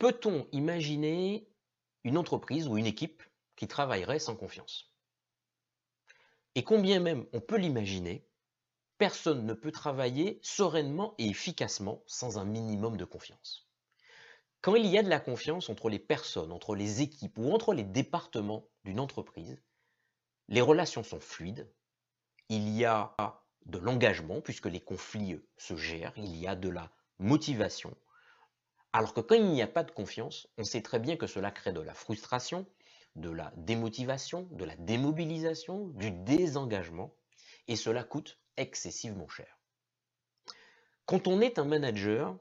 Peut-on imaginer une entreprise ou une équipe qui travaillerait sans confiance? Et combien même on peut l'imaginer, personne ne peut travailler sereinement et efficacement sans un minimum de confiance. Quand il y a de la confiance entre les personnes, entre les équipes ou entre les départements d'une entreprise, les relations sont fluides, il y a de l'engagement puisque les conflits se gèrent, il y a de la motivation. Alors que quand il n'y a pas de confiance, on sait très bien que cela crée de la frustration, de la démotivation, de la démobilisation, du désengagement, et cela coûte excessivement cher. Quand on est un manager,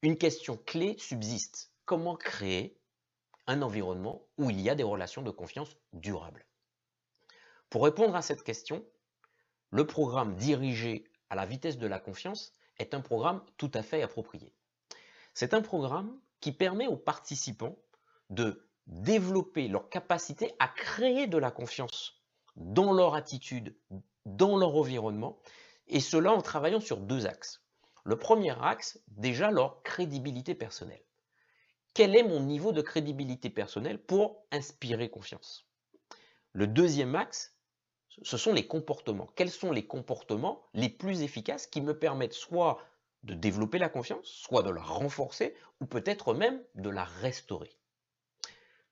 une question clé subsiste. Comment créer un environnement où il y a des relations de confiance durables? Pour répondre à cette question, le programme dirigé à la vitesse de la confiance est un programme tout à fait approprié. C'est un programme qui permet aux participants de développer leur capacité à créer de la confiance dans leur attitude, dans leur environnement, et cela en travaillant sur deux axes. Le premier axe, déjà leur crédibilité personnelle. Quel est mon niveau de crédibilité personnelle pour inspirer confiance? Le deuxième axe, ce sont les comportements. Quels sont les comportements les plus efficaces qui me permettent soit de développer la confiance, soit de la renforcer, ou peut-être même de la restaurer?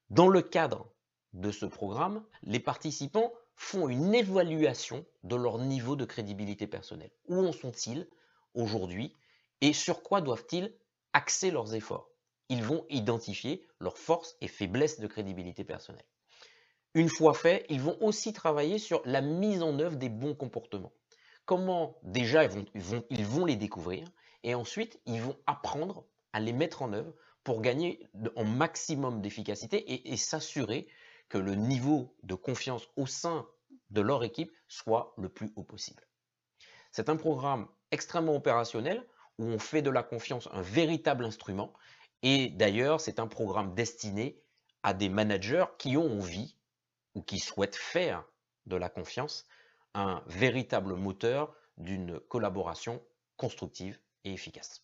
Dans le cadre de ce programme, les participants font une évaluation de leur niveau de crédibilité personnelle. Où en sont-ils aujourd'hui et sur quoi doivent-ils axer leurs efforts? Ils vont identifier leurs forces et faiblesses de crédibilité personnelle. Une fois fait, ils vont aussi travailler sur la mise en œuvre des bons comportements. Comment déjà ils vont les découvrir et ensuite ils vont apprendre à les mettre en œuvre pour gagner en maximum d'efficacité et s'assurer que le niveau de confiance au sein de leur équipe soit le plus haut possible. C'est un programme extrêmement opérationnel où on fait de la confiance un véritable instrument et d'ailleurs c'est un programme destiné à des managers qui ont envie ou qui souhaitent faire de la confiance un véritable moteur d'une collaboration constructive et efficace.